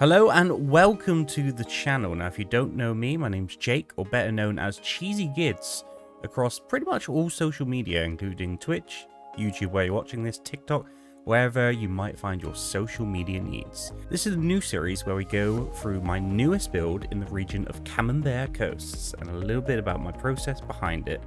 Hello and welcome to the channel. Now, if you don't know me, my name's Jake, or better known as Cheesy Gids, across pretty much all social media, including Twitch, YouTube where you're watching this, TikTok, wherever you might find your social media needs. This is a new series where we go through my newest build in the region of Camembert Coasts, and a little bit about my process behind it.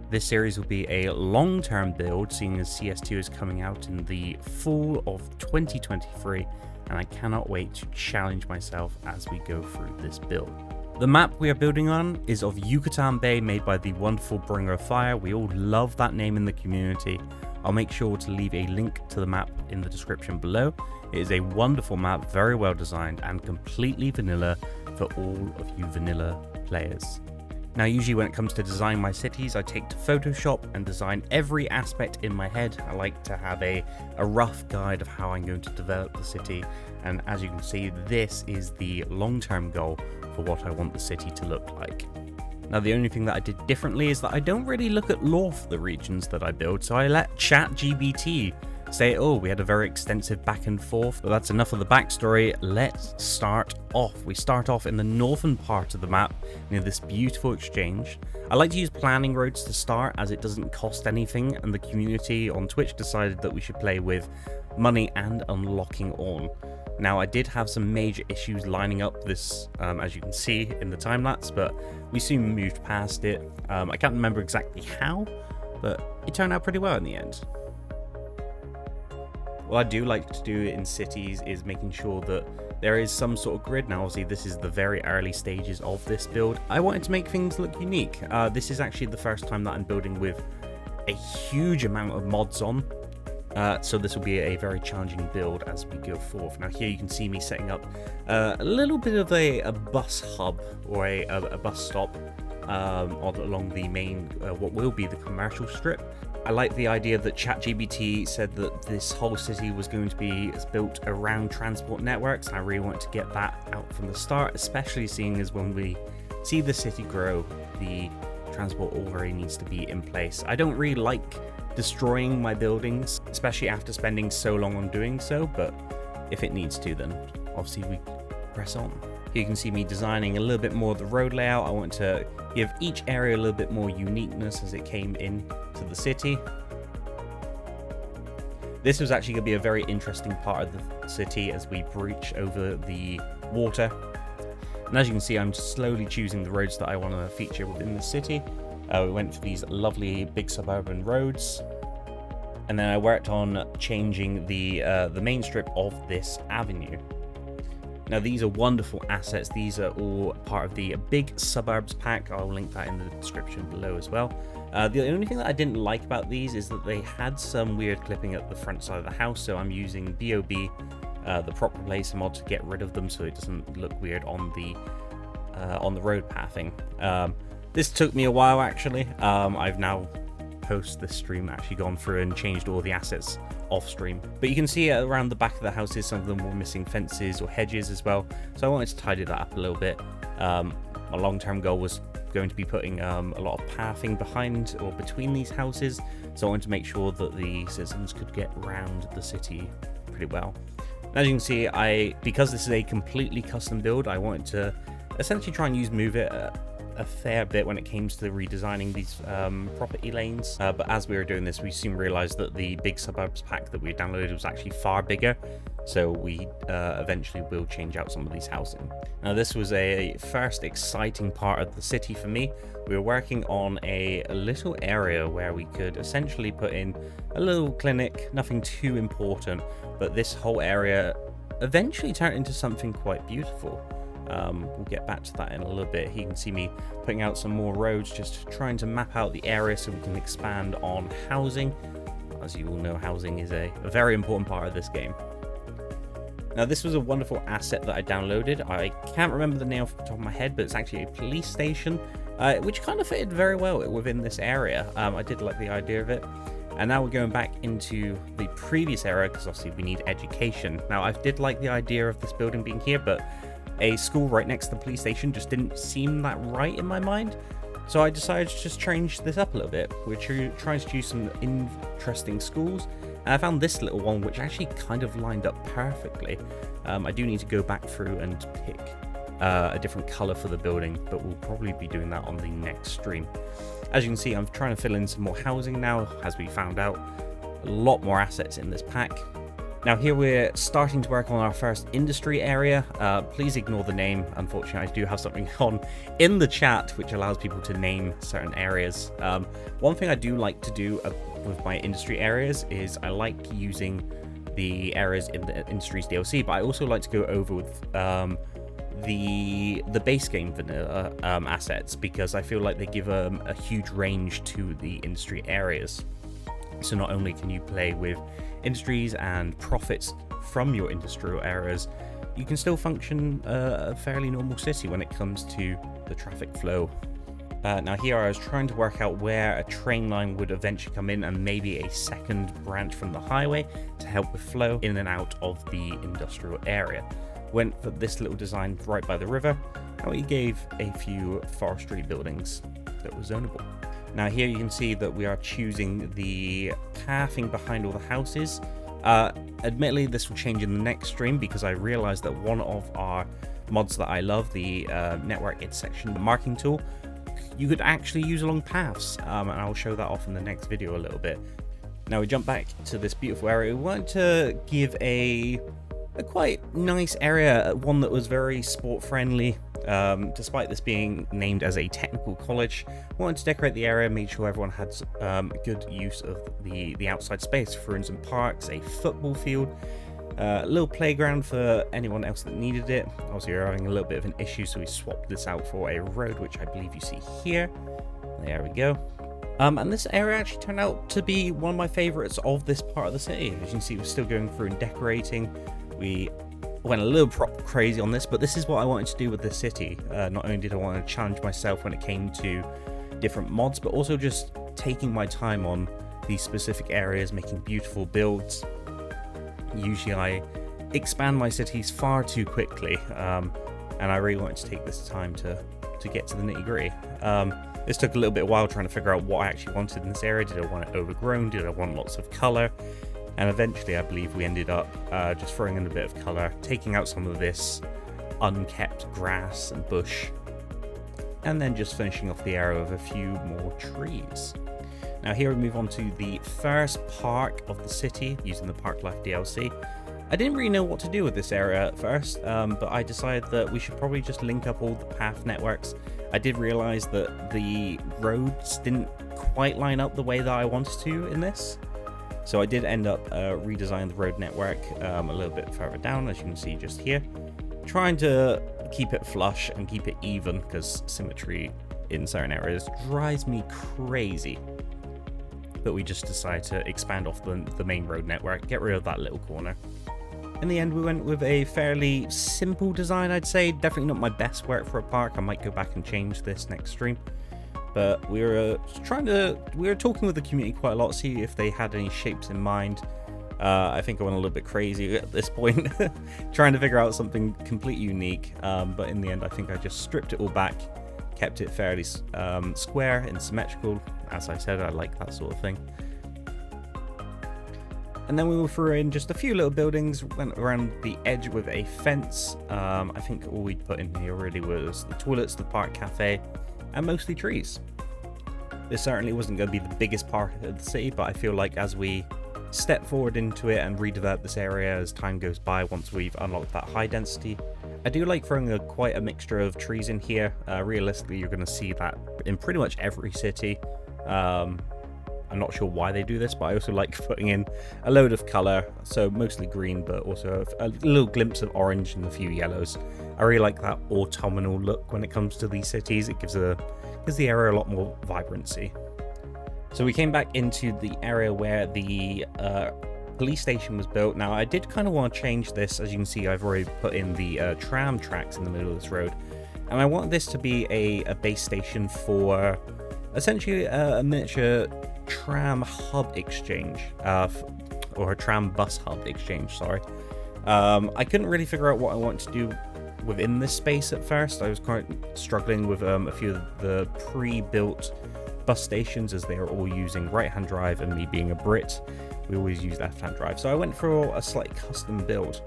This series will be a long-term build, seeing as CS2 is coming out in the fall of 2023, and I cannot wait to challenge myself as we go through this build. The map we are building on is of Yucatan Bay, made by the wonderful Bringer of Fire. We all love that name in the community. I'll make sure to leave a link to the map in the description below. It is a wonderful map, very well designed, and completely vanilla for all of you vanilla players. Now, usually when it comes to designing my cities, I take to Photoshop and design every aspect in my head. I like to have a rough guide of how I'm going to develop the city, and as you can see, this is the long-term goal for what I want the city to look like. Now, the only thing that I did differently is that I don't really look at lore for the regions that I build, so I let ChatGPT say, oh, we had a very extensive back and forth, but that's enough of the backstory. Let's start off. We start off in the northern part of the map near this beautiful exchange. I like to use planning roads to start, as it doesn't cost anything, and the community on Twitch decided that we should play with money and unlocking on. Now, I did have some major issues lining up this, as you can see in the time lapse, but we soon moved past it. I can't remember exactly how, but it turned out pretty well in the end. What I do like to do in cities is making sure that there is some sort of grid. Now, obviously, this is the very early stages of this build. I wanted to make things look unique. This is actually the first time that I'm building with a huge amount of mods on. So this will be a very challenging build as we go forth. Now, here you can see me setting up a little bit of a bus hub, or a bus stop along the main, what will be the commercial strip. I like the idea that ChatGPT said that this whole city was going to be built around transport networks, and I really wanted to get that out from the start, especially seeing as when we see the city grow, the transport already needs to be in place. I don't really like destroying my buildings, especially after spending so long on doing so, but if it needs to, then obviously we press on. Here you can see me designing a little bit more of the road layout. I want to give each area a little bit more uniqueness as it came in to the city. This was actually going to be a very interesting part of the city as we breach over the water. And as you can see, I'm slowly choosing the roads that I want to feature within the city. We went for these lovely big suburban roads, and then I worked on changing the main strip of this avenue. Now, these are wonderful assets. These are all part of the Big Suburbs pack. I'll link that in the description below as well. The only thing that I didn't like about these is that they had some weird clipping at the front side of the house, so I'm using BOB, the prop replacer mod, to get rid of them so it doesn't look weird on the road pathing. This took me a while, actually. I've now, post this stream, actually gone through and changed all the assets off stream. But you can see around the back of the houses, some of them were missing fences or hedges as well. So I wanted to tidy that up a little bit. My long-term goal was going to be putting a lot of pathing behind or between these houses. So I wanted to make sure that the citizens could get around the city pretty well. As you can see, because this is a completely custom build, I wanted to essentially try and use Move It a fair bit when it came to redesigning these property lanes, but as we were doing this, we soon realized that the Big Suburbs pack that we downloaded was actually far bigger, so we eventually will change out some of these housing. Now, this was a first exciting part of the city for me. We were working on a little area where we could essentially put in a little clinic, nothing too important, but this whole area eventually turned into something quite beautiful. We'll get back to that in a little bit. Here you can see me putting out some more roads, just trying to map out the area so we can expand on housing. As you all know, housing is a very important part of this game. Now, this was a wonderful asset that I downloaded. I can't remember the name off the top of my head, but it's actually a police station, which kind of fitted very well within this area. I did like the idea of it. And now we're going back into the previous era, because obviously we need education. Now, I did like the idea of this building being here, but a school right next to the police station just didn't seem that right in my mind. So I decided to just change this up a little bit. We're trying to choose some interesting schools, and I found this little one which actually kind of lined up perfectly. I do need to go back through and pick a different color for the building, but we'll probably be doing that on the next stream. As you can see, I'm trying to fill in some more housing now, as we found out. A lot more assets in this pack. Now here we're starting to work on our first industry area. Please ignore the name. Unfortunately, I do have something on in the chat which allows people to name certain areas. One thing I do like to do with my industry areas is I like using the areas in the Industries DLC, but I also like to go over with the base game vanilla assets, because I feel like they give a huge range to the industry areas. So not only can you play with industries and profits from your industrial areas, you can still function a fairly normal city when it comes to the traffic flow. Now here I was trying to work out where a train line would eventually come in, and maybe a second branch from the highway to help with flow in and out of the industrial area. Went for this little design right by the river, and we gave a few forestry buildings that were zonable. Now here you can see that we are choosing the pathing behind all the houses. Admittedly, this will change in the next stream, because I realized that one of our mods that I love, the network intersection marking tool, you could actually use along paths, and I'll show that off in the next video a little bit. Now we jump back to this beautiful area. We wanted to give a quite nice area, one that was very sport friendly. Despite this being named as a technical college, I wanted to decorate the area, make sure everyone had good use of the outside space, for instance parks, a football field, a little playground for anyone else that needed it. Obviously we're having a little bit of an issue, so we swapped this out for a road, which I believe you see here. There we go. And this area actually turned out to be one of my favorites of this part of the city. As you can see, we're still going through and decorating. We went a little crazy on this, but this is what I wanted to do with the city. Not only did I want to challenge myself when it came to different mods, but also just taking my time on these specific areas, making beautiful builds. Usually I expand my cities far too quickly, and I really wanted to take this time to get to the nitty-gritty. This took a little bit of while trying to figure out what I actually wanted in this area. Did I want it overgrown? Did I want lots of color? And eventually I believe we ended up just throwing in a bit of color, taking out some of this unkept grass and bush, and then just finishing off the area with a few more trees. Now here we move on to the first park of the city using the Park Life DLC. I didn't really know what to do with this area at first, but I decided that we should probably just link up all the path networks. I did realize that the roads didn't quite line up the way that I wanted to in this. So I did end up redesigning the road network a little bit further down, as you can see just here. Trying to keep it flush and keep it even, because symmetry in certain areas drives me crazy. But we just decided to expand off the main road network, get rid of that little corner. In the end, we went with a fairly simple design, I'd say. Definitely not my best work for a park. I might go back and change this next stream. But we were talking with the community quite a lot, see if they had any shapes in mind. I think I went a little bit crazy at this point, trying to figure out something completely unique. But in the end, I think I just stripped it all back, kept it fairly square and symmetrical. As I said, I like that sort of thing. And then we threw in just a few little buildings, went around the edge with a fence. I think all we put in here really was the toilets, the park cafe, and mostly trees. This certainly wasn't going to be the biggest part of the city, but I feel like as we step forward into it and redevelop this area as time goes by, once we've unlocked that high density, I do like throwing quite a mixture of trees in here. Realistically, you're going to see that in pretty much every city. I'm not sure why they do this, but I also like putting in a load of color, so mostly green, but also a little glimpse of orange and a few yellows. I really like that autumnal look when it comes to these cities. It gives the area a lot more vibrancy. So we came back into the area where the police station was built. Now I did kind of want to change this. As you can see, I've already put in the tram tracks in the middle of this road, and I want this to be a base station for essentially a miniature tram hub exchange, or a tram bus hub exchange, sorry. I couldn't really figure out what I wanted to do within this space at first. I was quite struggling with a few of the pre-built bus stations, as they are all using right-hand drive, and me being a Brit, we always use left-hand drive. So I went for a slightly custom build.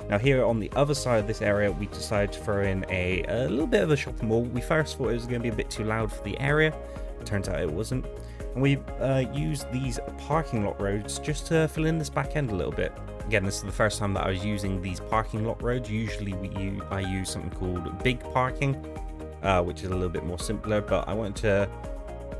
Now here on the other side of this area, we decided to throw in a little bit of a shopping mall. We first thought it was going to be a bit too loud for the area. It turns out it wasn't. And we used these parking lot roads just to fill in this back end a little bit. Again, this is the first time that I was using these parking lot roads. Usually I use something called big parking, which is a little bit more simpler, but I wanted to,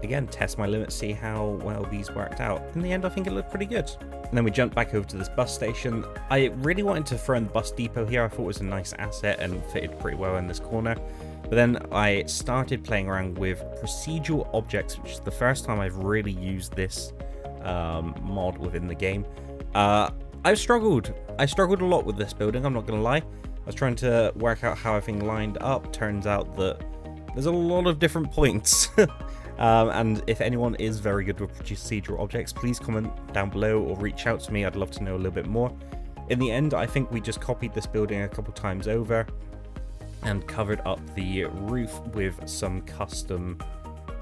again, test my limits, see how well these worked out. In the end, I think it looked pretty good. And then we jumped back over to this bus station. I really wanted to throw in the bus depot here. I thought it was a nice asset and fitted pretty well in this corner. But then I started playing around with procedural objects, which is the first time I've really used this mod within the game. I struggled a lot with this building, I'm not going to lie. I was trying to work out how everything lined up. Turns out that there's a lot of different points. And if anyone is very good with procedural objects, please comment down below or reach out to me. I'd love to know a little bit more. In the end, I think we just copied this building a couple times over and covered up the roof with some custom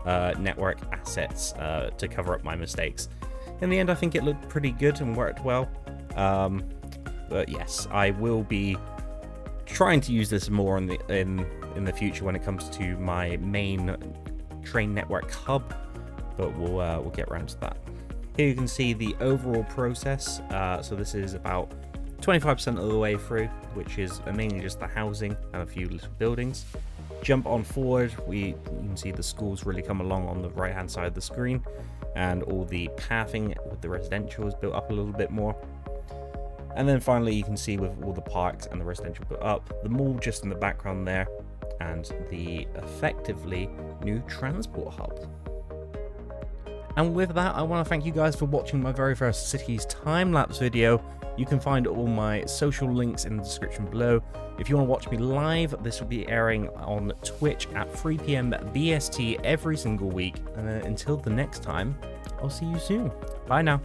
network assets to cover up my mistakes. In the end, I think it looked pretty good and worked well. But yes, I will be trying to use this more in the future when it comes to my main train network hub, but we'll get around to that. Here you can see the overall process. So this is about 25% of the way through, which is mainly just the housing and a few little buildings. Jump on forward, you can see the schools really come along on the right hand side of the screen, and all the pathing with the residential is built up a little bit more. And then finally you can see with all the parks and the residential built up, the mall just in the background there, and the effectively new transport hub. And with that, I want to thank you guys for watching my very first Cities time-lapse video. You can find all my social links in the description below. If you want to watch me live, this will be airing on Twitch at 3 PM BST every single week. And until the next time, I'll see you soon. Bye now.